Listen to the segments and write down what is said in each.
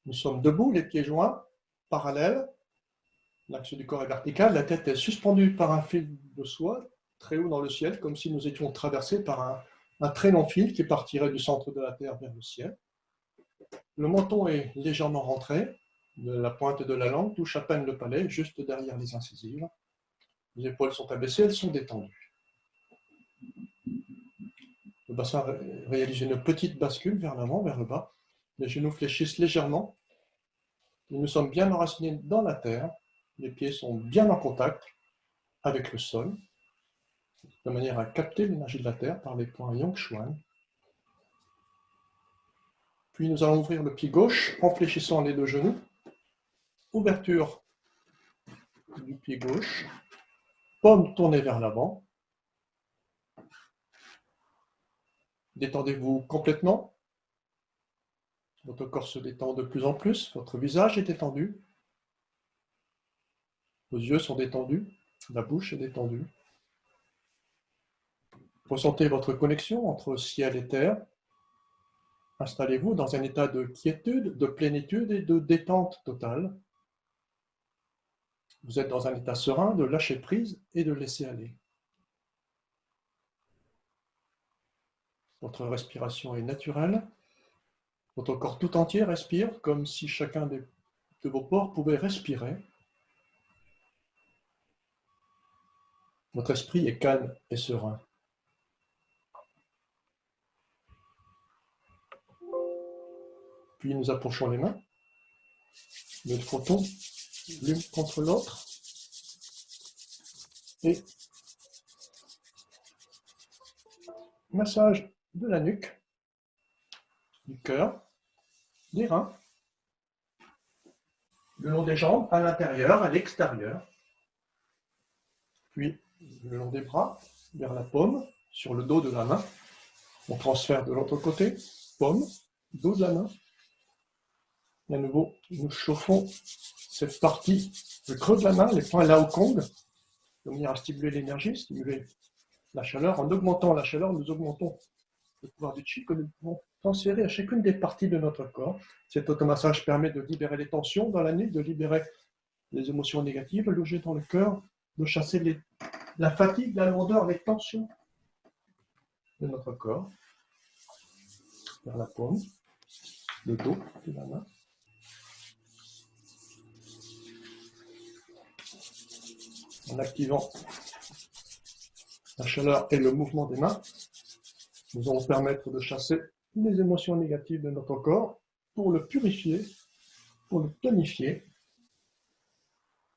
Nous sommes debout, les pieds joints, parallèles. L'axe du corps est vertical, la tête est suspendue par un fil de soie, très haut dans le ciel, comme si nous étions traversés par un très long fil qui partirait du centre de la Terre vers le ciel. Le menton est légèrement rentré, la pointe de la langue touche à peine le palais, juste derrière les incisives. Les épaules sont abaissées, elles sont détendues. Le bassin réalise une petite bascule vers l'avant, vers le bas. Les genoux fléchissent légèrement. Nous sommes bien enracinés dans la terre. Les pieds sont bien en contact avec le sol, de manière à capter l'énergie de la terre par les points Yang-Shuan. Puis nous allons ouvrir le pied gauche en fléchissant les deux genoux. Ouverture du pied gauche. Paume tournée vers l'avant. Détendez-vous complètement. Votre corps se détend de plus en plus. Votre visage est détendu. Vos yeux sont détendus. La bouche est détendue. Ressentez votre connexion entre ciel et terre. Installez-vous dans un état de quiétude, de plénitude et de détente totale. Vous êtes dans un état serein de lâcher prise et de laisser aller. Votre respiration est naturelle. Votre corps tout entier respire comme si chacun de vos pores pouvait respirer. Votre esprit est calme et serein. Puis nous approchons les mains. Nous les frottons l'une contre l'autre. Et massage de la nuque, du cœur, des reins, le long des jambes, à l'intérieur, à l'extérieur. Puis le long des bras, vers la paume, sur le dos de la main. On transfère de l'autre côté, paume, dos de la main. Et à nouveau, nous chauffons cette partie, le creux de la main, les points Lao Kong, de manière à stimuler l'énergie, stimuler la chaleur. En augmentant la chaleur, nous augmentons le pouvoir du Qi que nous pouvons transférer à chacune des parties de notre corps. Cet automassage permet de libérer les tensions dans la nuque, de libérer les émotions négatives logées dans le cœur, de chasser la fatigue, la lourdeur, les tensions de notre corps vers la paume, le dos de la main. En activant la chaleur et le mouvement des mains, nous allons permettre de chasser les émotions négatives de notre corps pour le purifier, pour le tonifier.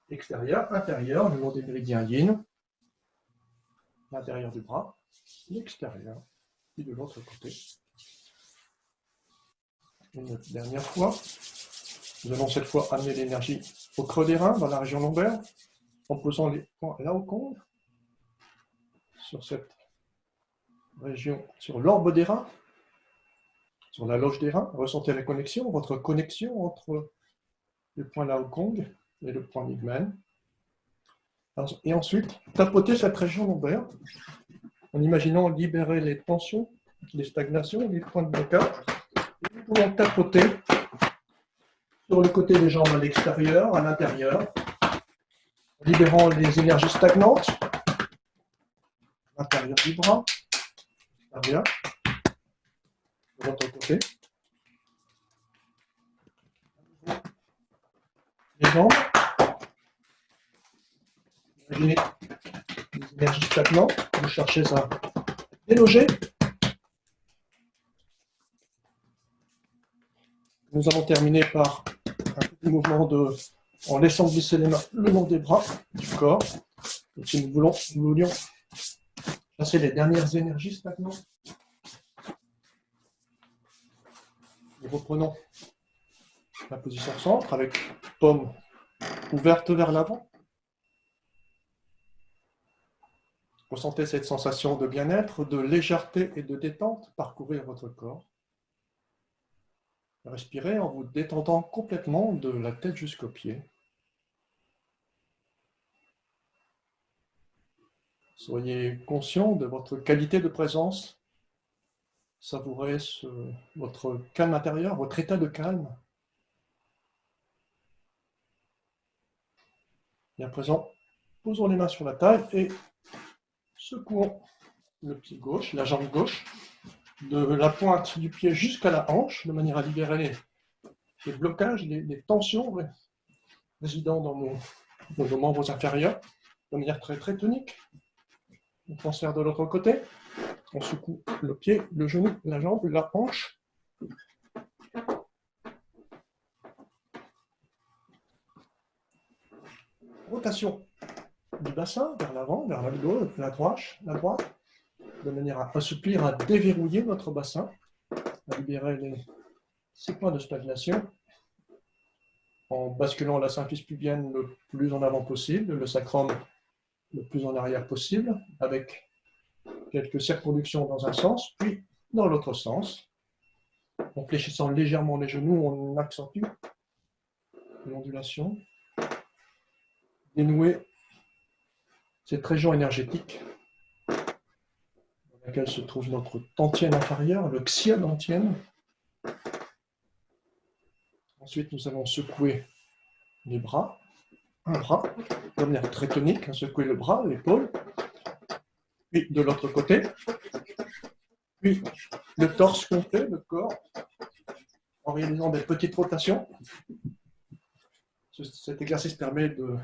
Extérieur, intérieur, le long des méridiens yin, l'intérieur du bras, l'extérieur, et de l'autre côté. Une dernière fois, nous allons cette fois amener l'énergie au creux des reins, dans la région lombaire, en posant les points Lao Kong sur cette région, sur l'orbe des reins, sur la loge des reins. Ressentez la connexion, votre connexion entre le point Lao Kong et le point Migmen. Et ensuite, tapotez cette région lombaire en imaginant libérer les tensions, les stagnations, les points de blocage. Et nous pouvons tapoter sur le côté des jambes à l'extérieur, à l'intérieur, en libérant les énergies stagnantes, à l'intérieur du bras, l'extérieur, de l'autre côté. Les jambes. Imaginez les énergies stagnantes, vous cherchez à déloger. Nous allons terminer par un petit mouvement en laissant glisser les mains le long des bras du corps. Et si nous voulions chasser les dernières énergies stagnantes, nous reprenons la position centre avec paume ouverte vers l'avant. Ressentez cette sensation de bien-être, de légèreté et de détente parcourir votre corps. Respirez en vous détendant complètement de la tête jusqu'aux pieds. Soyez conscient de votre qualité de présence. Savourez votre calme intérieur, votre état de calme. Et à présent, posons les mains sur la taille et secouons le pied gauche, la jambe gauche, de la pointe du pied jusqu'à la hanche, de manière à libérer les blocages, les tensions résidant dans nos membres inférieurs, de manière très, très tonique. On transfère de l'autre côté, on secoue le pied, le genou, la jambe, la hanche. Rotation du bassin vers l'avant, vers la gauche, la droite, de manière à assouplir, à déverrouiller notre bassin, à libérer ces points de stagnation, en basculant la symphyse pubienne le plus en avant possible, le sacrum le plus en arrière possible, avec quelques circonductions dans un sens, puis dans l'autre sens. En fléchissant légèrement les genoux, on accentue l'ondulation. Dénouer cette région énergétique dans laquelle se trouve notre dantienne inférieure, le xia dantienne. Ensuite, nous allons secouer les bras, un bras, de manière très tonique, secouer le bras, l'épaule, puis de l'autre côté, puis le torse complet, le corps, en réalisant des petites rotations. Cet exercice permet de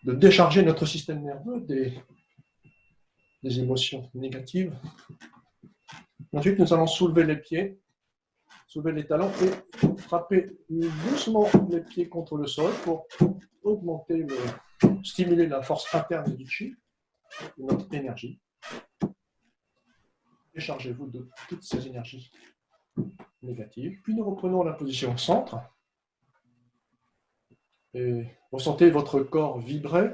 décharger notre système nerveux des émotions négatives. Ensuite, nous allons soulever les pieds, soulever les talons et frapper doucement les pieds contre le sol pour augmenter, stimuler la force interne du chi, de notre énergie. Déchargez-vous de toutes ces énergies négatives. Puis nous reprenons la position au centre. Et ressentez votre corps vibrer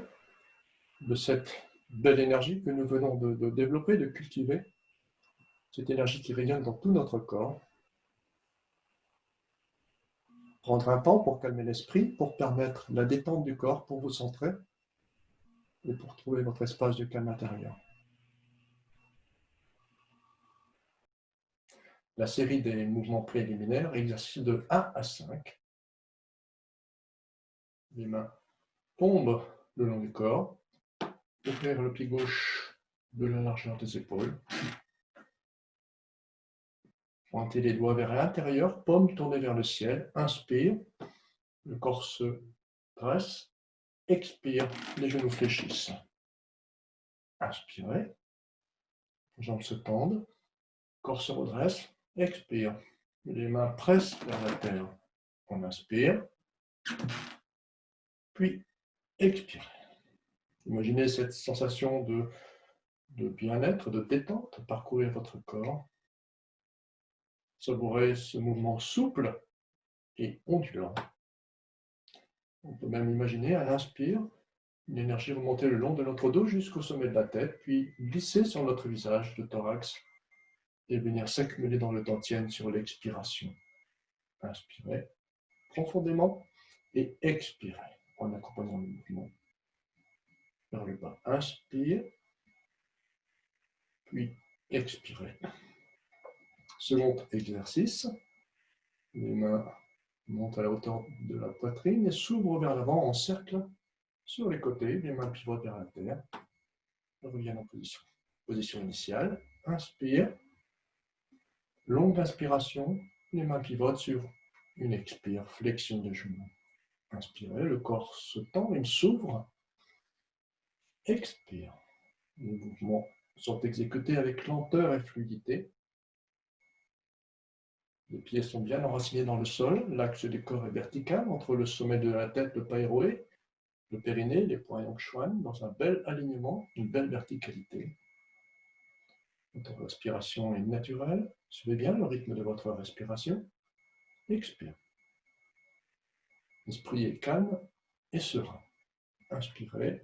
de cette belle énergie que nous venons de développer, de cultiver. Cette énergie qui rayonne dans tout notre corps. Prendre un temps pour calmer l'esprit, pour permettre la détente du corps, pour vous centrer et pour trouver votre espace de calme intérieur. La série des mouvements préliminaires, exercice de 1 à 5. Les mains tombent le long du corps. Ouvrir le pied gauche de la largeur des épaules. Pointez les doigts vers l'intérieur, paume tournée vers le ciel. Inspire, le corps se dresse. Expire, les genoux fléchissent. Inspirez, les jambes se tendent, corps se redresse. Expire, les mains pressent vers la terre. On inspire, puis expire. Imaginez cette sensation de bien-être, de détente, parcourir votre corps. Savourez ce mouvement souple et ondulant. On peut même imaginer à l'inspire une énergie remonter le long de notre dos jusqu'au sommet de la tête, puis glisser sur notre visage, le thorax, et venir s'accumuler dans le dantienne sur l'expiration. Inspirez profondément et expirez en accompagnant le mouvement vers le bas. Inspire, puis expirez. Second exercice, les mains montent à la hauteur de la poitrine et s'ouvrent vers l'avant en cercle sur les côtés, les mains pivotent vers la terre. Reviennent en position initiale. Inspire, longue inspiration, les mains pivotent sur une expire, flexion des genoux. Inspirez, le corps se tend, il s'ouvre. Expire. Les mouvements sont exécutés avec lenteur et fluidité. Les pieds sont bien enracinés dans le sol, l'axe du corps est vertical entre le sommet de la tête, le païroé, le périnée, les poings yongchuan, dans un bel alignement, une belle verticalité. Votre respiration est naturelle. Suivez bien le rythme de votre respiration. Expire. L'esprit est calme et serein. Inspirez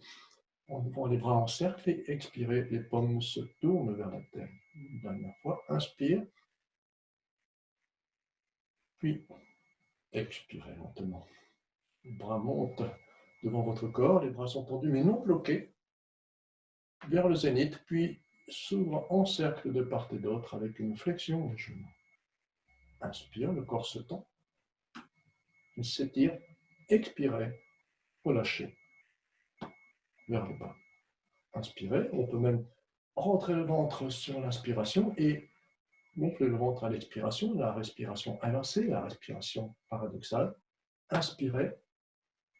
en ouvrant les bras en cercle et expirez. Les paumes se tournent vers la terre. Une dernière fois. Inspire. Puis expirez lentement. Les bras montent devant votre corps. Les bras sont tendus mais non bloqués vers le zénith. Puis s'ouvrent en cercle de part et d'autre avec une flexion des genoux. Inspire, le corps se tend. Il s'étire. Expirez, relâchez. vers le bas. Inspirez, on peut même rentrer le ventre sur l'inspiration et gonfler le ventre à l'expiration, la respiration inversée, la respiration paradoxale. Inspirez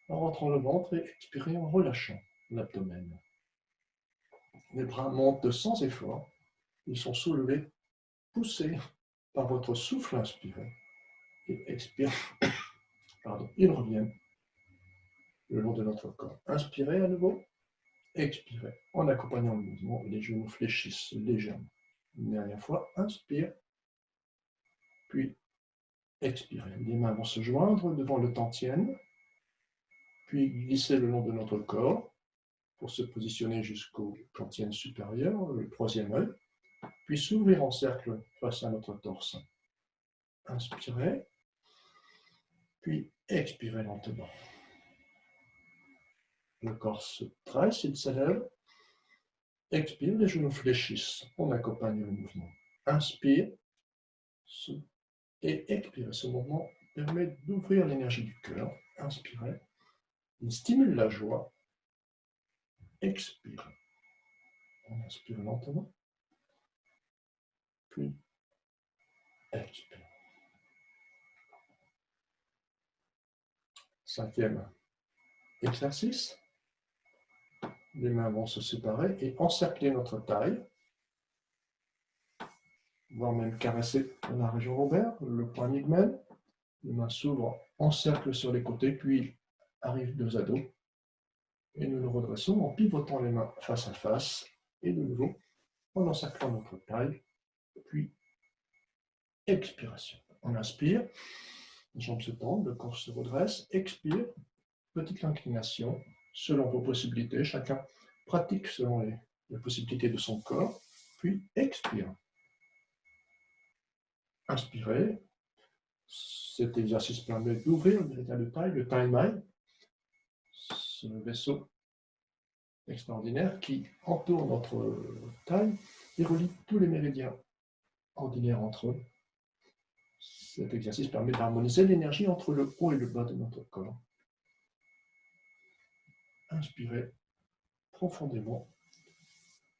en rentrant le ventre et expirez en relâchant l'abdomen. Les bras montent sans effort, ils sont soulevés, poussés par votre souffle inspiré et expirez. Pardon, ils reviennent le long de notre corps. Inspirez à nouveau, expirez en accompagnant le mouvement et les genoux fléchissent légèrement. Une dernière fois, inspire, puis expirez. Les mains vont se joindre devant le tantienne, puis glisser le long de notre corps pour se positionner jusqu'au tantienne supérieur, le troisième œil, puis s'ouvrir en cercle face à notre torse. Inspirez, puis expirez lentement. Le corps se dresse, il s'élève. Expire, les genoux fléchissent. On accompagne le mouvement. Inspire et expire. Ce mouvement permet d'ouvrir l'énergie du cœur. Inspirez. Il stimule la joie. Expire. On inspire lentement. Puis expire. Cinquième exercice. Les mains vont se séparer et encercler notre taille, voire même caresser la région lombaire, le point migmen. Les mains s'ouvrent en cercle sur les côtés, puis arrivent dos à dos. Et nous nous redressons en pivotant les mains face à face. Et de nouveau, en encerclant notre taille, puis expiration. On inspire, les jambes se tendent, le corps se redresse, expire, petite inclination, selon vos possibilités. Chacun pratique selon les possibilités de son corps, puis expire. Inspirez. Cet exercice permet d'ouvrir le véritable taille, le Tai Mai, ce vaisseau extraordinaire qui entoure notre taille et relie tous les méridiens ordinaires entre eux. Cet exercice permet d'harmoniser l'énergie entre le haut et le bas de notre corps. Inspirez profondément,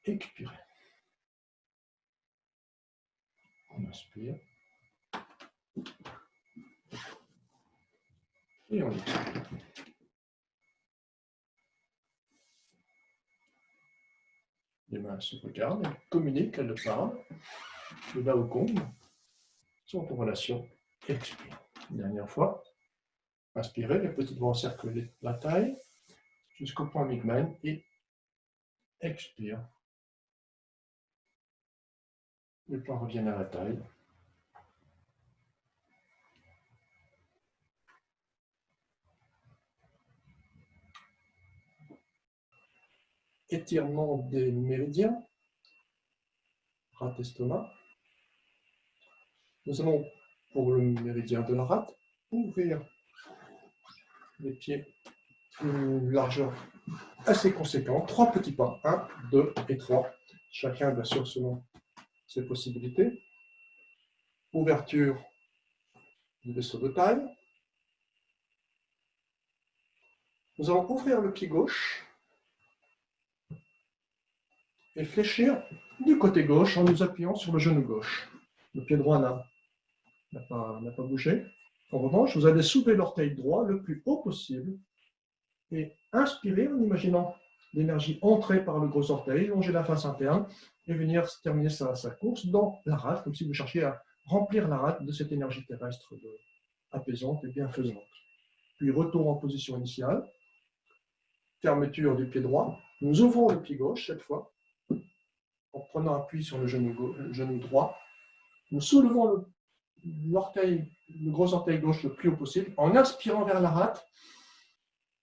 expirez. On inspire et on expire. Les mains se regardent, elles communiquent, elles parlent. Le Lao Kong sont en relation. Expire. Une dernière fois. Inspirez, les petites doigts encerclent la taille jusqu'au point migmen et expire. Les poings reviennent à la taille. Étirement des méridiens, rate estomac. Nous allons, pour le méridien de la rate, ouvrir les pieds une largeur assez conséquente. 3 petits pas, 1, 2 et 3. Chacun, bien sûr, selon ses possibilités. Ouverture du vaisseau de taille. Nous allons ouvrir le pied gauche et fléchir du côté gauche en nous appuyant sur le genou gauche. Le pied droit n'a pas bougé. En revanche, vous allez soulever l'orteil droit le plus haut possible et inspirer en imaginant l'énergie entrer par le gros orteil, longer la face interne et venir terminer sa course dans la rate, comme si vous cherchiez à remplir la rate de cette énergie terrestre apaisante et bienfaisante. Puis retour en position initiale, fermeture du pied droit. Nous ouvrons le pied gauche cette fois, en prenant appui sur le genou droit. Nous soulevons le gros orteil gauche le plus haut possible, en inspirant vers la rate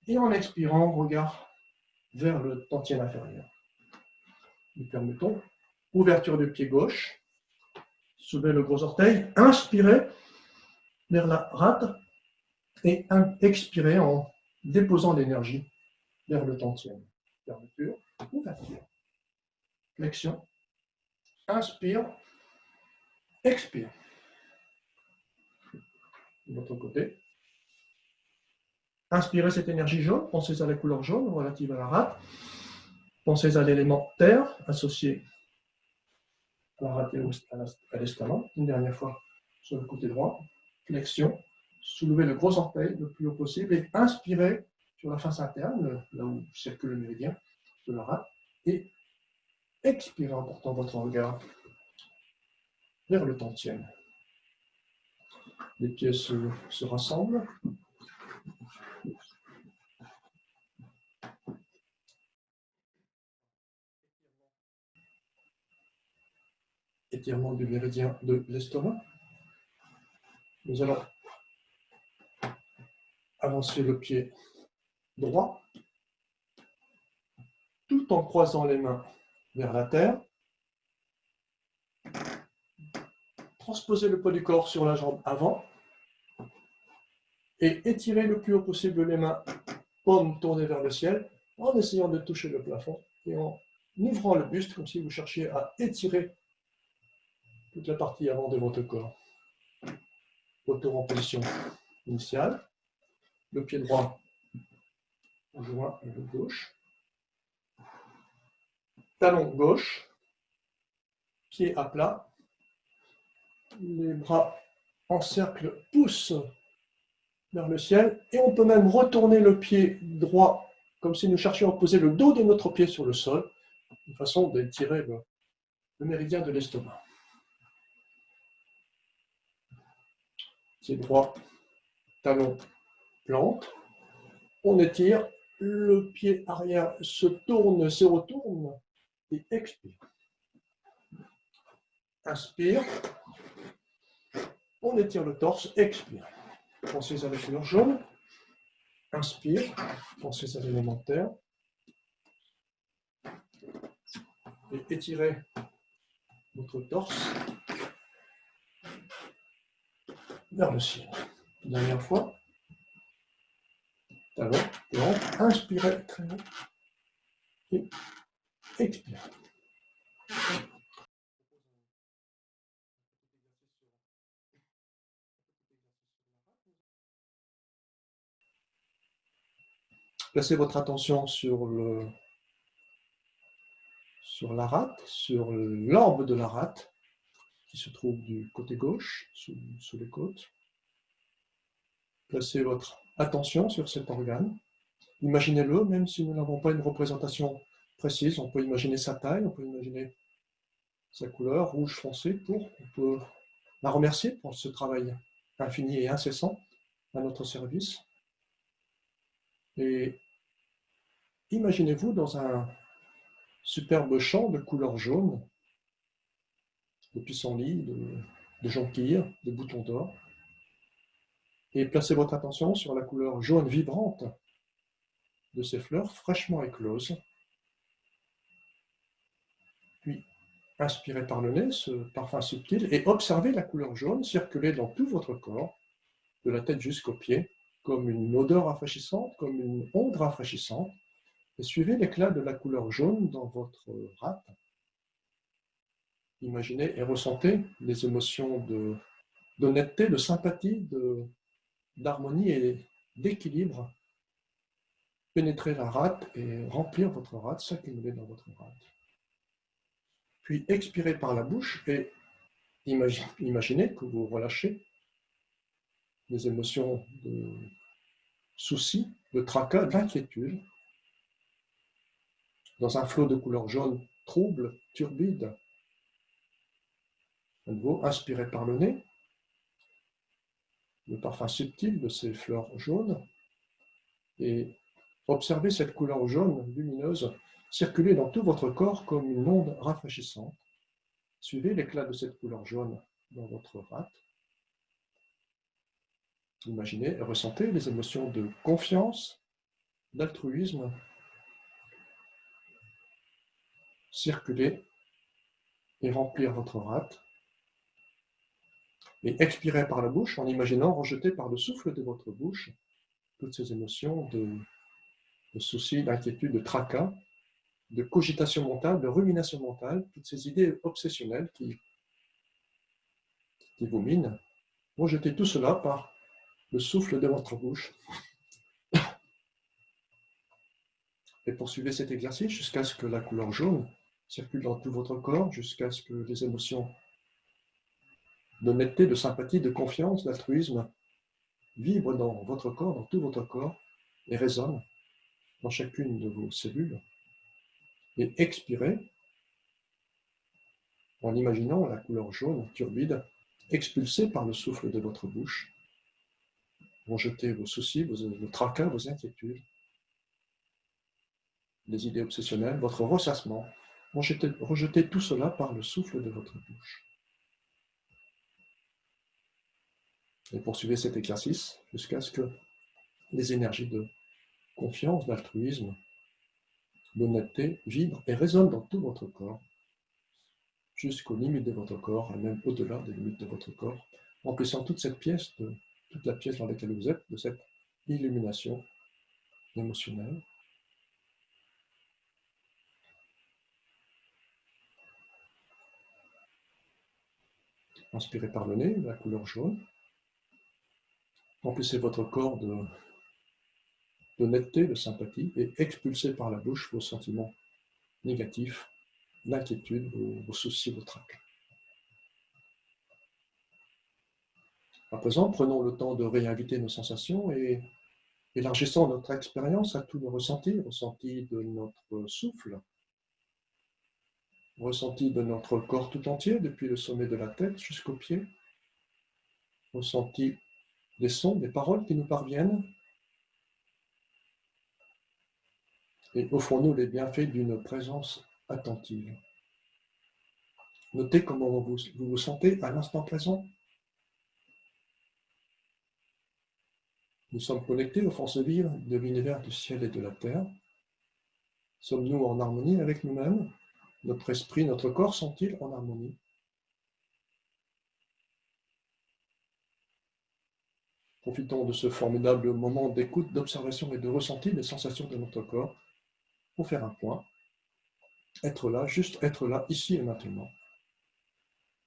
et en expirant, regard vers le tantième inférieur. Nous permettons ouverture du pied gauche, soulevez le gros orteil, inspirez vers la rate et expirez en déposant l'énergie vers le tantième. Fermeture, ouverture. Flexion, inspire, expire. De l'autre côté. Inspirez cette énergie jaune, pensez à la couleur jaune relative à la rate. Pensez à l'élément terre associé à la rate et à l'estomac. Une dernière fois sur le côté droit. Flexion. Soulevez le gros orteil le plus haut possible et inspirez sur la face interne, là où circule le méridien de la rate. Et expirez en portant votre regard vers le tantième. Les pieds se rassemblent. Étirement du méridien de l'estomac. Nous allons avancer le pied droit tout en croisant les mains vers la terre. Transposez le poids du corps sur la jambe avant et étirez le plus haut possible les mains, paumes tournées vers le ciel, en essayant de toucher le plafond et en ouvrant le buste comme si vous cherchiez à étirer toute la partie avant de votre corps. Retour en position initiale. Le pied droit joint le gauche. Talon gauche. Pied à plat. Les bras en cercle poussent vers le ciel. Et on peut même retourner le pied droit comme si nous cherchions à poser le dos de notre pied sur le sol. Une façon d'étirer le méridien de l'estomac. Pied droit, talon, plante. On étire, le pied arrière se tourne, se retourne et expire. Inspire. On étire le torse, expire. Pensez à la couleur jaune. Inspire. Pensez à l'élémentaire. Et étirez votre torse vers le ciel. Dernière fois. Talon, plante. Inspirez très haut. Et expire. Placez votre attention sur la rate, sur l'orbe de la rate, qui se trouve du côté gauche, sous les côtes. Placez votre attention sur cet organe. Imaginez-le, même si nous n'avons pas une représentation précise. On peut imaginer sa taille, on peut imaginer sa couleur, rouge foncé, on peut la remercier pour ce travail infini et incessant à notre service. Et imaginez-vous dans un superbe champ de couleur jaune, de pissenlits, de jonquilles, de boutons d'or, et placez votre attention sur la couleur jaune vibrante de ces fleurs fraîchement écloses. Puis, inspirez par le nez ce parfum subtil et observez la couleur jaune circuler dans tout votre corps, de la tête jusqu'aux pieds, comme une odeur rafraîchissante, comme une onde rafraîchissante, et suivez l'éclat de la couleur jaune dans votre rate. Imaginez et ressentez les émotions d'honnêteté, de sympathie, d'harmonie et d'équilibre. Pénétrer la rate et remplir votre rate, s'accumuler dans votre rate. Puis expirez par la bouche et imaginez que vous relâchez les émotions de souci, de tracas, d'inquiétude, dans un flot de couleur jaune trouble, turbide. À nouveau, inspirez par le nez, le parfum subtil de ces fleurs jaunes, et observez cette couleur jaune lumineuse circuler dans tout votre corps comme une onde rafraîchissante. Suivez l'éclat de cette couleur jaune dans votre rate. Imaginez et ressentez les émotions de confiance, d'altruisme circuler et remplir votre rate. Et expirez par la bouche en imaginant rejeter par le souffle de votre bouche toutes ces émotions de souci, d'inquiétude, de tracas, de cogitation mentale, de rumination mentale, toutes ces idées obsessionnelles qui vous minent. Rejetez tout cela par le souffle de votre bouche. Et poursuivez cet exercice jusqu'à ce que la couleur jaune circule dans tout votre corps, jusqu'à ce que les émotions d'honnêteté, de sympathie, de confiance, d'altruisme vibrent dans votre corps, dans tout votre corps, et résonnent dans chacune de vos cellules. Et expirez en imaginant la couleur jaune turbide expulsée par le souffle de votre bouche. Rejetez vos soucis, vos tracas, vos inquiétudes, les idées obsessionnelles, votre ressassement. Rejetez tout cela par le souffle de votre bouche. Et poursuivez cet exercice jusqu'à ce que les énergies de confiance, d'altruisme, d'honnêteté vibrent et résonnent dans tout votre corps, jusqu'aux limites de votre corps, et même au-delà des limites de votre corps, remplissant toute cette pièce, toute la pièce dans laquelle vous êtes, de cette illumination émotionnelle. Inspirez par le nez, la couleur jaune. Remplissez votre corps d'honnêteté, de sympathie, et expulsez par la bouche vos sentiments négatifs, l'inquiétude, vos soucis, vos tracas. À présent, prenons le temps de réinviter nos sensations et élargissons notre expérience à tous nos ressentis, ressentis de notre souffle, ressentis de notre corps tout entier, depuis le sommet de la tête jusqu'aux pieds, ressentis des sons, des paroles qui nous parviennent, et offrons-nous les bienfaits d'une présence attentive. Notez comment vous vous sentez à l'instant présent. Nous sommes connectés aux forces vives de l'univers du ciel et de la terre. Sommes-nous en harmonie avec nous-mêmes? Notre esprit, notre corps sont-ils en harmonie? Profitons de ce formidable moment d'écoute, d'observation et de ressenti des sensations de notre corps pour faire un point. Être là, juste être là, ici et maintenant.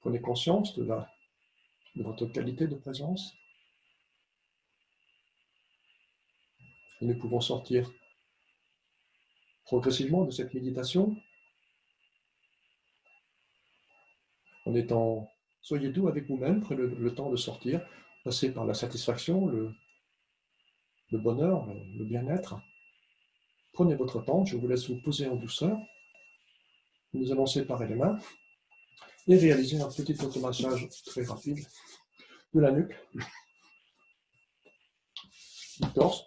Prenez conscience de votre qualité de présence. Et nous pouvons sortir progressivement de cette méditation en étant, soyez doux avec vous-même, prenez le temps de sortir, passer par la satisfaction, le bonheur, le bien-être. Prenez votre temps, je vous laisse vous poser en douceur. Nous allons séparer les mains et réaliser un petit automassage très rapide de la nuque, du torse,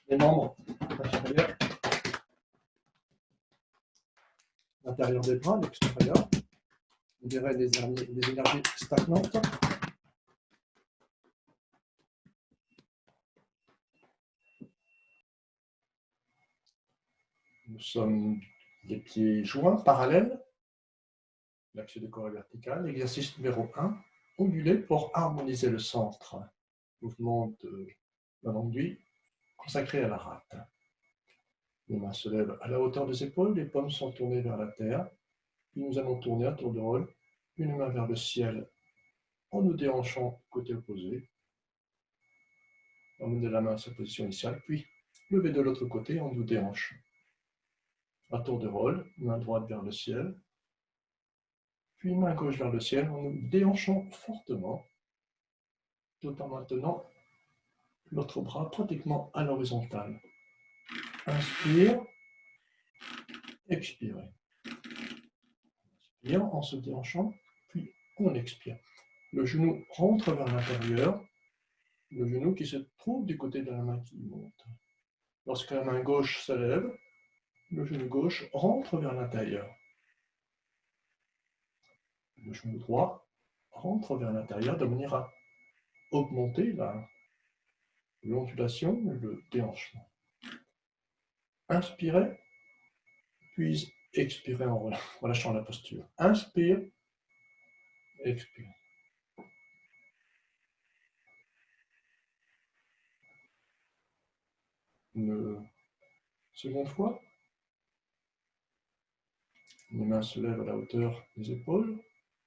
les membres inférieurs, l'intérieur des bras, l'extérieur. Vous verrez des énergies stagnantes. Nous sommes les pieds joints, parallèles. L'axe du corps est vertical. Exercice numéro 1, onduler pour harmoniser le centre. Mouvement de l'enduit consacré à la rate. Les mains se lèvent à la hauteur des épaules, les paumes sont tournées vers la terre. Puis nous allons tourner à tour de rôle, une main vers le ciel en nous déhanchant côté opposé. Emmenez la main à sa position initiale, puis levez de l'autre côté en nous déhanchant. À tour de rôle, main droite vers le ciel, puis main gauche vers le ciel en nous déhanchant fortement, tout en maintenant notre bras pratiquement à l'horizontale. Inspire, expirez. Inspire en se déhanchant, puis on expire. Le genou rentre vers l'intérieur, le genou qui se trouve du côté de la main qui monte. Lorsque la main gauche se lève, le genou gauche rentre vers l'intérieur. Le genou droit rentre vers l'intérieur de manière à augmenter l'ondulation et le déhanchement. Inspirez, puis expirez en relâchant la posture. Inspire, expire. Une seconde fois. Les mains se lèvent à la hauteur des épaules.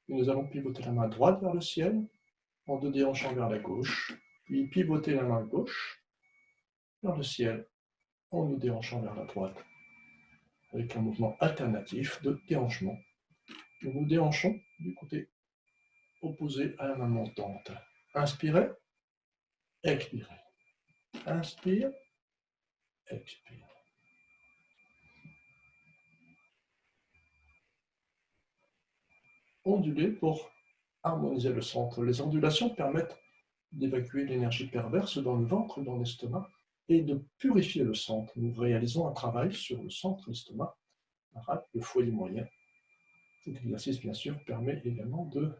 Et nous allons pivoter la main droite vers le ciel en nous déhanchant vers la gauche. puis pivoter la main gauche vers le ciel en nous déhanchant vers la droite, avec un mouvement alternatif de déhanchement. Nous nous déhanchons du côté opposé à la main montante. Inspirez, expirez. Inspire, expire. Onduler pour harmoniser le centre. Les ondulations permettent d'évacuer l'énergie perverse dans le ventre, dans l'estomac, et de purifier le centre. Nous réalisons un travail sur le centre de l'estomac, le foyer moyen. Cet exercice, bien sûr, permet également de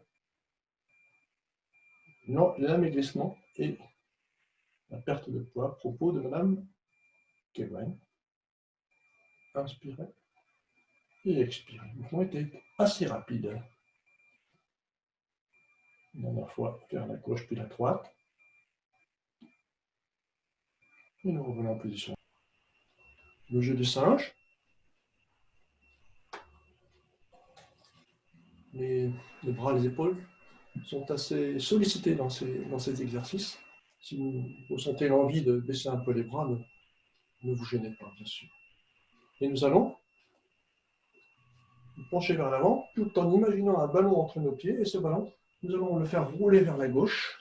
l'amaigrissement et la perte de poids. À propos de Madame Kevin. Inspirez et expirez. Le mouvement était assez rapide. Une dernière fois vers la gauche puis la droite. Et nous revenons en position. Le jeu du singe. Les bras, les épaules sont assez sollicités dans ces exercices. Si vous ressentez l'envie de baisser un peu les bras, ne vous gênez pas, bien sûr. Et nous allons nous pencher vers l'avant, tout en imaginant un ballon entre nos pieds. Et ce ballon, nous allons le faire rouler vers la gauche.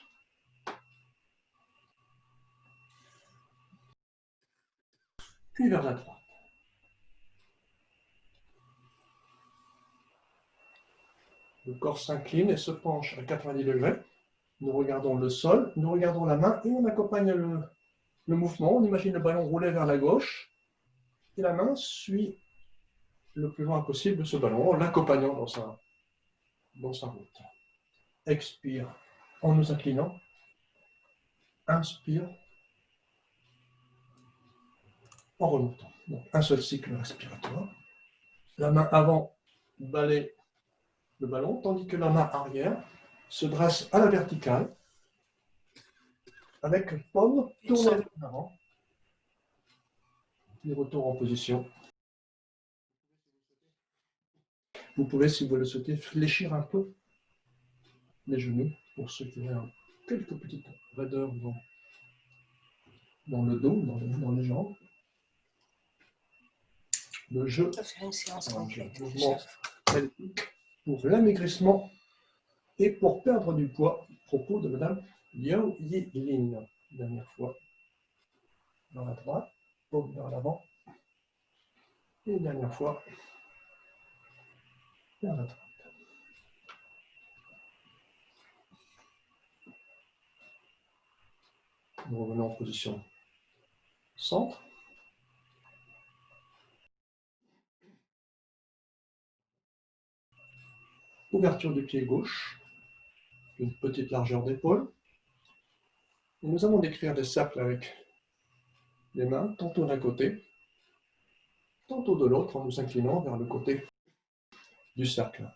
Puis vers la droite. Le corps s'incline et se penche à 90 degrés. Nous regardons le sol, nous regardons la main et on accompagne le mouvement. On imagine le ballon rouler vers la gauche et la main suit le plus loin possible ce ballon en l'accompagnant dans sa route. Expire en nous inclinant. Inspire en remontant. Donc, un seul cycle respiratoire. La main avant balaye le ballon, tandis que la main arrière se dresse à la verticale avec paume tournée vers l'avant. Et retour en position. Vous pouvez, si vous le souhaitez, fléchir un peu les genoux pour ceux qui ont quelques petites raideurs dans le dos, dans les jambes. Le jeu, mouvement pour l'amaigrissement et pour perdre du poids, à propos de Madame Liao Yilin. Dernière fois, dans la droite, paume vers l'avant, et dernière fois, vers la droite. Nous revenons en position centre. Ouverture du pied gauche, une petite largeur d'épaule. Et nous allons décrire des cercles avec les mains, tantôt d'un côté, tantôt de l'autre, en nous inclinant vers le côté du cercle.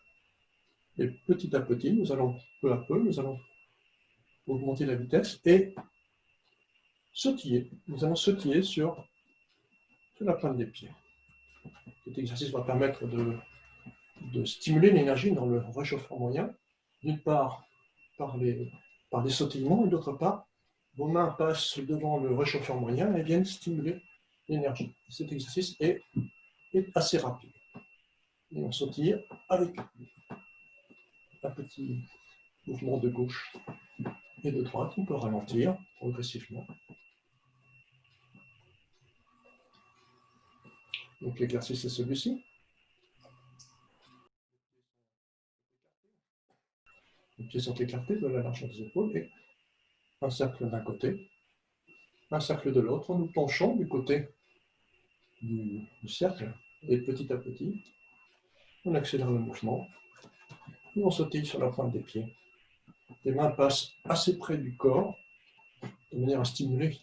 Et petit à petit, nous allons peu à peu, nous allons augmenter la vitesse et sautiller. Nous allons sautiller sur la pointe des pieds. Cet exercice va permettre de stimuler l'énergie dans le réchauffement moyen, d'une part par des sautillements et d'autre part, vos mains passent devant le réchauffeur moyen et viennent stimuler l'énergie. Cet exercice est assez rapide. Et on sautille avec un petit mouvement de gauche et de droite. On peut ralentir progressivement. Donc l'exercice est celui-ci. Les pieds sont écartés de la largeur des épaules et un cercle d'un côté, un cercle de l'autre. Nous penchons du côté du cercle et petit à petit, on accélère le mouvement et on sautille sur la pointe des pieds. Les mains passent assez près du corps de manière à stimuler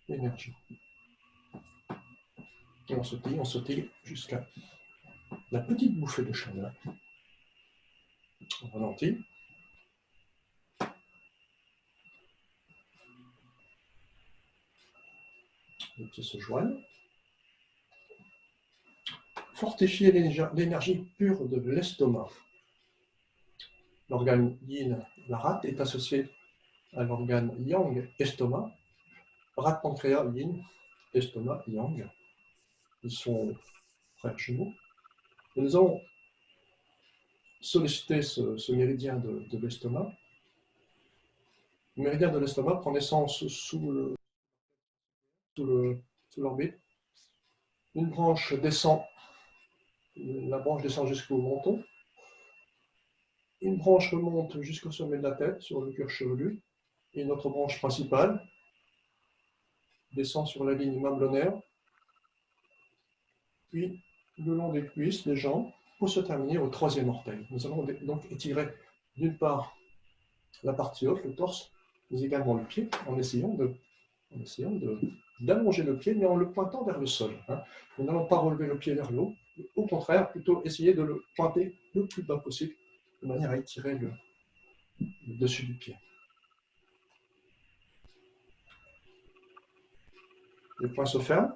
l'énergie. Et on sautille jusqu'à la petite bouffée de chaleur. On ralentit. Les pieds se joignent. Fortifier l'énergie pure de l'estomac. L'organe yin, la rate, est associé à l'organe yang, estomac, rate pancréas, yin, estomac, yang. Ils sont frères jumeaux. Et nous allons solliciter ce méridien de l'estomac. Le méridien de l'estomac prend naissance sous l'orbite. Une branche descend, la branche descend jusqu'au menton. Une branche remonte jusqu'au sommet de la tête, sur le cuir chevelu. Et notre branche principale descend sur la ligne mamelonnaire, puis le long des cuisses, des jambes, pour se terminer au troisième orteil. Nous allons donc étirer d'une part la partie haute, le torse, mais également le pied, en essayant d'allonger le pied, mais en le pointant vers le sol. Nous n'allons pas relever le pied vers le haut, au contraire, plutôt essayer de le pointer le plus bas possible, de manière à étirer le dessus du pied. Les poings se ferment.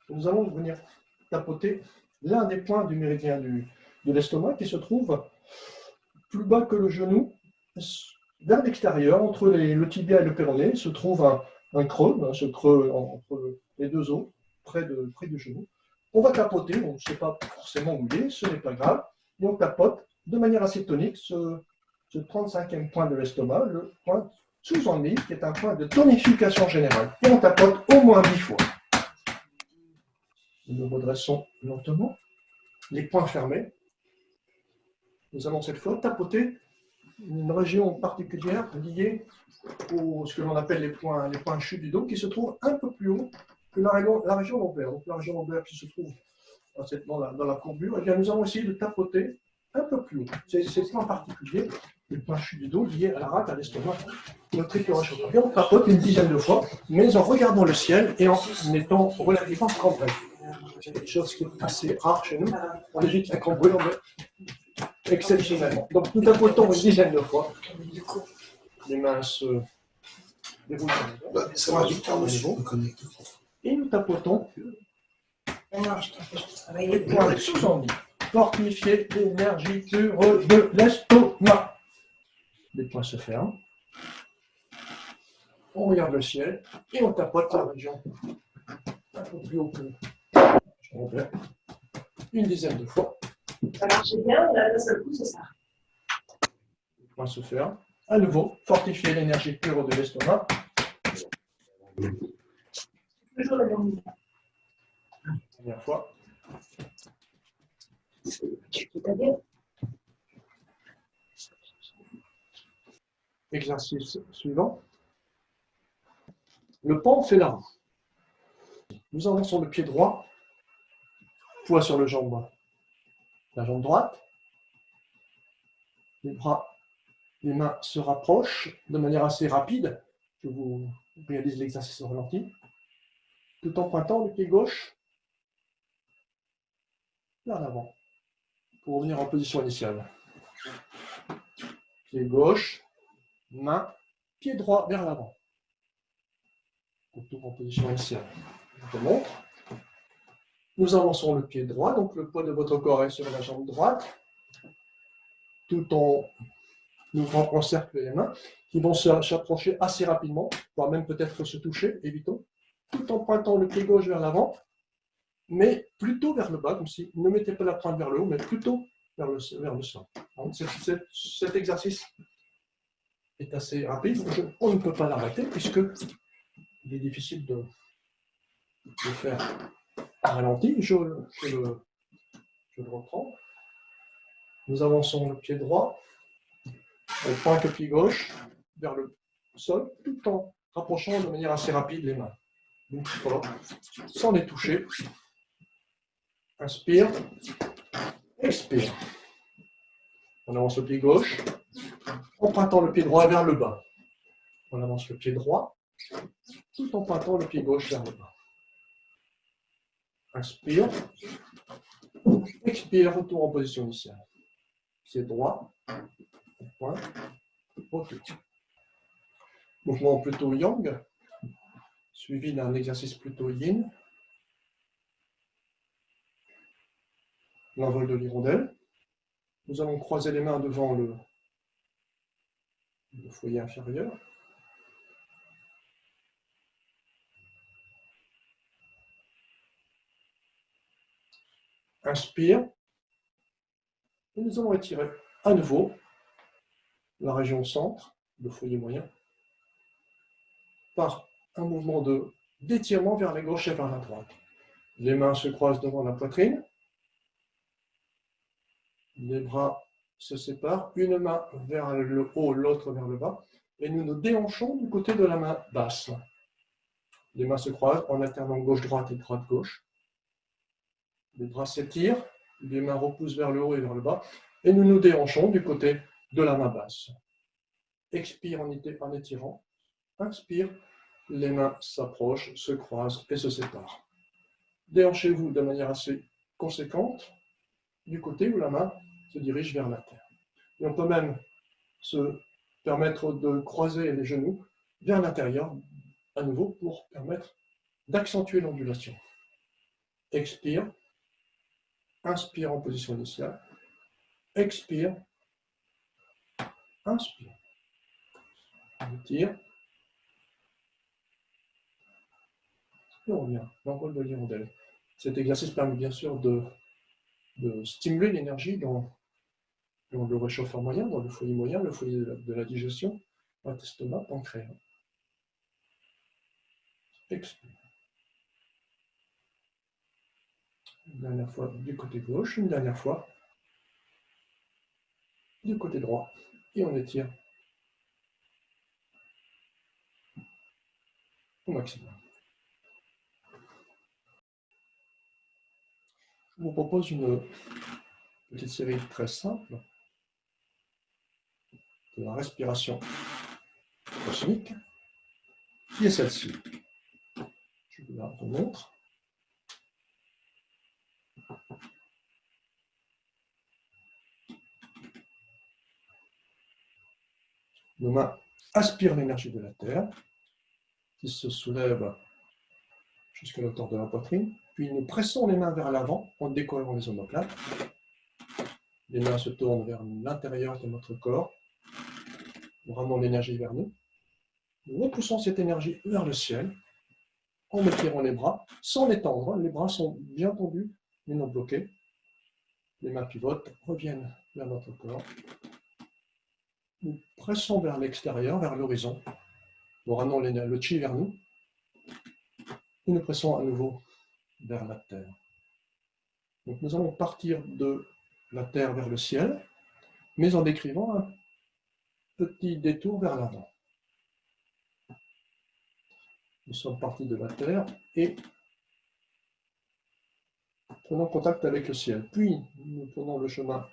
Nous allons venir tapoter l'un des points du méridien de l'estomac qui se trouve plus bas que le genou, vers l'extérieur, entre le tibia et le péroné, se trouve un creux, ce creux entre les deux os, près du genou. On va tapoter, on ne sait pas forcément où il est, ce n'est pas grave, et on tapote de manière assez tonique ce 35e point de l'estomac, le point sous-en-mis, qui est un point de tonification générale. Et on tapote au moins 10 fois. Nous nous redressons lentement, les poings fermés. Nous allons cette fois tapoter une région particulière liée à ce que l'on appelle les points chutes du dos, qui se trouvent un peu plus haut que la région lombaire. Donc la région lombaire qui se trouve dans la courbure, et bien nous allons essayer de tapoter un peu plus haut. C'est ce point particulier, le point chute du dos lié à la rate, à l'estomac, notre triple réchauffement. Et on tapote une dizaine de fois, mais en regardant le ciel et en étant relativement cambré. C'est quelque chose qui est assez rare chez nous. En Égypte, c'est cambré, exceptionnellement. Donc nous tapotons une dizaine de fois. Les mains se déroulent sur le niveau. Et nous tapotons les points sous-en-mis. Fortifier l'énergie pure de l'estomac. Les points se ferment. On regarde le ciel et on tapote la région un peu plus haut que une dizaine de fois. Ça marchait bien, là, d'un seul coup, c'est ça. Les points se ferment. À nouveau, fortifier l'énergie pure de l'estomac. Toujours la même. Première fois. Exercice suivant. Le pan fait la roue. Nous avançons le pied droit, poids sur la jambe droite. Les mains se rapprochent de manière assez rapide. Je vous réalise l'exercice au ralenti. Tout en pointant le pied gauche vers l'avant pour revenir en position initiale. Pied gauche, main, pied droit vers l'avant. Retour en position initiale. Je montre. Nous avançons le pied droit, donc le poids de votre corps est sur la jambe droite, tout en ouvrant en cercle les mains, qui vont s'approcher assez rapidement, voire même peut-être se toucher, évitons, tout en pointant le pied gauche vers l'avant, mais plutôt vers le bas, comme si ne mettez pas la pointe vers le haut, mais plutôt vers le sol. Donc, cet exercice est assez rapide, on ne peut pas l'arrêter, puisqu'il est difficile de faire à ralenti. Je le reprends. Nous avançons le pied droit, on pointe le pied gauche vers le sol, tout en rapprochant de manière assez rapide les mains. Donc, voilà, sans les toucher. Inspire, expire. On avance le pied gauche, en pointant le pied droit vers le bas. On avance le pied droit, tout en pointant le pied gauche vers le bas. Inspire, expire, retour en position initiale. Pied droit, on pointe, retour. Mouvement plutôt yang, suivi d'un exercice plutôt yin. L'envol de l'hirondelle. Nous allons croiser les mains devant le foyer inférieur. Inspire. Et nous allons étirer à nouveau la région centre, le foyer moyen, par un mouvement d'étirement vers la gauche et vers la droite. Les mains se croisent devant la poitrine. Les bras se séparent, une main vers le haut, l'autre vers le bas, et nous nous déhanchons du côté de la main basse. Les mains se croisent en alternant gauche-droite et droite-gauche. Les bras s'étirent, les mains repoussent vers le haut et vers le bas, et nous nous déhanchons du côté de la main basse. Expire en étirant, inspire, les mains s'approchent, se croisent et se séparent. Déhanchez-vous de manière assez conséquente du côté où la main se dirige vers la terre. Et on peut même se permettre de croiser les genoux vers l'intérieur à nouveau pour permettre d'accentuer l'ondulation. Expire, inspire en position initiale, expire, inspire. On étire. Et on revient, l'envol de l'hirondelle. Cet exercice permet bien sûr de stimuler l'énergie dans le réchauffeur moyen, dans le foyer moyen, le foyer de la digestion, intestinat, pancréas. Expire. Une dernière fois du côté gauche, une dernière fois du côté droit. Et on étire au maximum. Je vous propose une petite série très simple de la respiration cosmique, qui est celle-ci. Je vous la remontre. Nos mains aspirent l'énergie de la Terre, qui se soulève jusqu'à la hauteur de la poitrine, puis nous pressons les mains vers l'avant en décollant les omoplates. Les mains se tournent vers l'intérieur de notre corps, nous ramenons l'énergie vers nous. Nous repoussons cette énergie vers le ciel en étirant les bras, sans les tendre. Les bras sont bien tendus, mais non bloqués. Les mains pivotent, reviennent vers notre corps. Nous pressons vers l'extérieur, vers l'horizon. Nous ramenons le chi vers nous. Et nous pressons à nouveau vers la terre. Donc nous allons partir de la terre vers le ciel, mais en décrivant un petit détour vers l'avant. Nous sommes partis de la terre et prenons contact avec le ciel. Puis nous prenons le chemin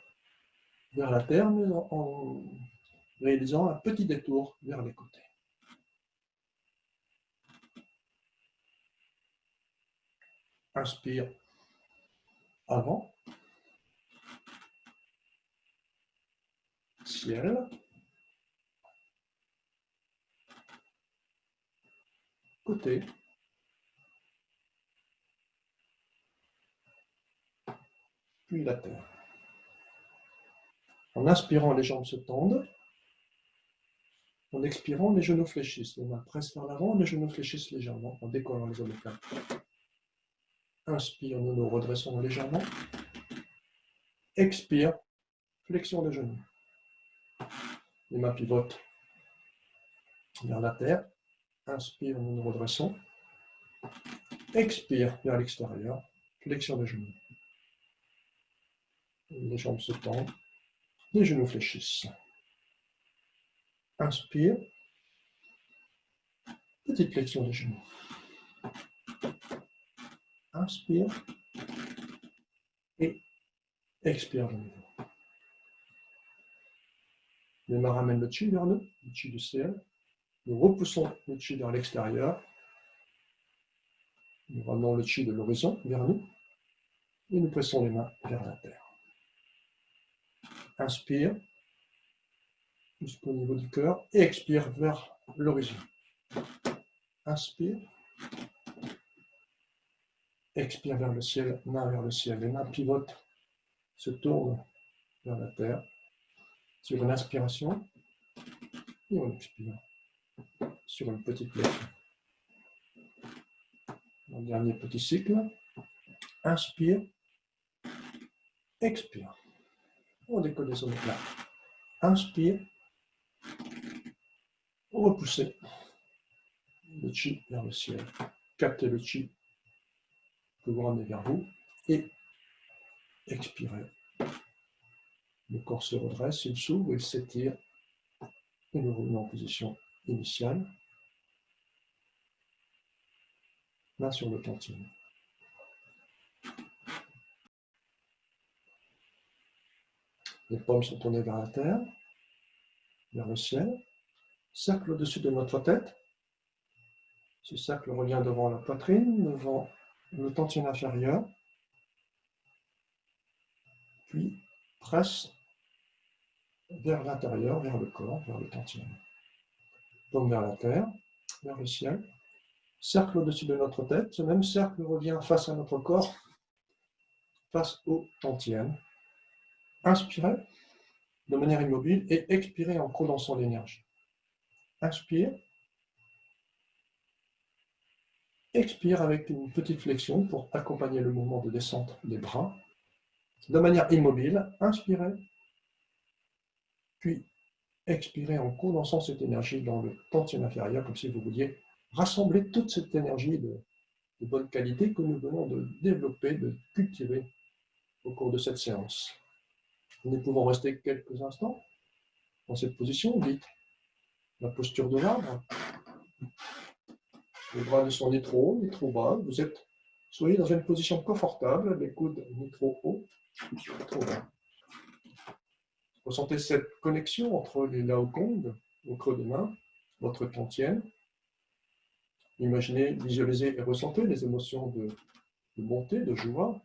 vers la terre, mais en réalisant un petit détour vers les côtés. Inspire avant, ciel, côté, puis la terre. En inspirant, les jambes se tendent. En expirant, les genoux fléchissent. Les mains pressent vers l'avant, les genoux fléchissent légèrement en décollant les omoplates. Inspire, nous nous redressons légèrement. Expire, flexion des genoux. Les mains pivotent vers la terre. Inspire, nous nous redressons. Expire vers l'extérieur, flexion des genoux. Les jambes se tendent, les genoux fléchissent. Inspire, petite flexion des genoux. Inspire et expire de nouveau. Les mains ramènent le chi vers nous, le chi du ciel. Nous repoussons le chi vers l'extérieur. Nous ramenons le chi de l'horizon vers nous et nous pressons les mains vers la terre. Inspire jusqu'au niveau du cœur et expire vers l'horizon. Inspire. Expire vers le ciel, main vers le ciel. Les mains pivotent, se tournent vers la terre. Sur une inspiration, Et on expire sur une petite flexion. Un dernier petit cycle. Inspire, expire. On décolle les omoplates. Inspire, repoussez le chi vers le ciel. Captez le chi que vous ramenez vers vous et expirez. Le corps se redresse, il s'ouvre, il s'étire et nous revenons en position initiale. Main sur le tantine. Les paumes sont tournées vers la terre, vers le ciel. Cercle au-dessus de notre tête. Ce cercle revient devant la poitrine, devant le tantien inférieur, puis presse vers l'intérieur, vers le corps, vers le tantien. Paume vers la terre, vers le ciel. Cercle au-dessus de notre tête. Ce même cercle revient face à notre corps, face au tantien. Inspirez de manière immobile et expirez en condensant l'énergie. Inspire. Expire avec une petite flexion pour accompagner le mouvement de descente des bras. De manière immobile, inspirez, puis expirez en condensant cette énergie dans le tantien inférieur, comme si vous vouliez rassembler toute cette énergie de bonne qualité que nous venons de développer, de cultiver au cours de cette séance. Nous pouvons rester quelques instants dans cette position, dite la posture de l'arbre. Les bras ne sont ni trop hauts ni trop bas. Soyez dans une position confortable, les coudes ni trop hauts ni trop bas. Ressentez cette connexion entre les Laokongs, au creux des mains, votre tantien. Imaginez, visualisez et ressentez les émotions de bonté, de joie,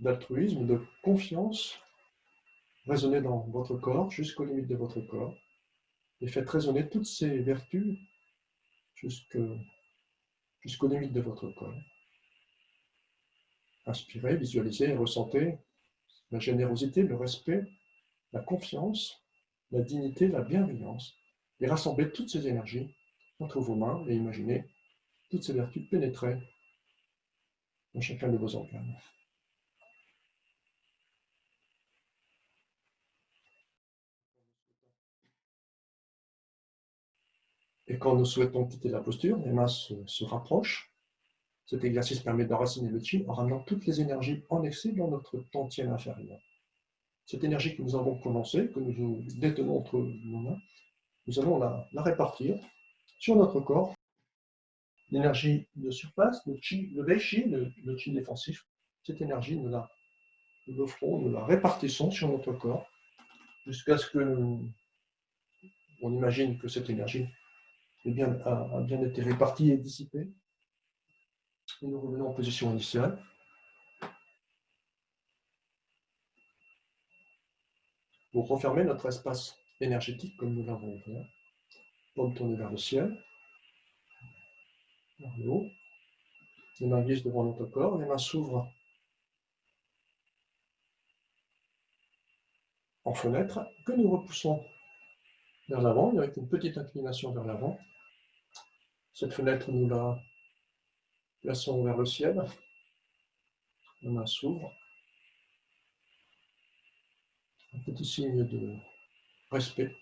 d'altruisme, de confiance. Résonnez dans votre corps, jusqu'aux limites de votre corps, et faites résonner toutes ces vertus jusqu'aux limites de votre corps. Inspirez, visualisez et ressentez la générosité, le respect, la confiance, la dignité, la bienveillance, et rassemblez toutes ces énergies entre vos mains et imaginez toutes ces vertus pénétrer dans chacun de vos organes. Et quand nous souhaitons quitter la posture, les mains se rapprochent. Cet exercice permet d'enraciner le chi en ramenant toutes les énergies en excès dans notre tantien inférieur. Cette énergie que nous avons commencé, que nous détenons entre nos mains, nous allons la répartir sur notre corps. L'énergie de surface, le chi, le wei chi, le chi défensif, cette énergie, nous l'offrons, nous la répartissons sur notre corps jusqu'à ce que on imagine que cette énergie a bien été répartie et dissipée. Et nous revenons en position initiale. Pour refermer notre espace énergétique comme nous l'avons ouvert, paume tournée vers le ciel, vers le haut. Les mains glissent devant notre corps, les mains s'ouvrent en fenêtre que nous repoussons vers l'avant, avec une petite inclination vers l'avant. Cette fenêtre, nous la plaçons vers le ciel. Les mains s'ouvrent. Un petit signe de respect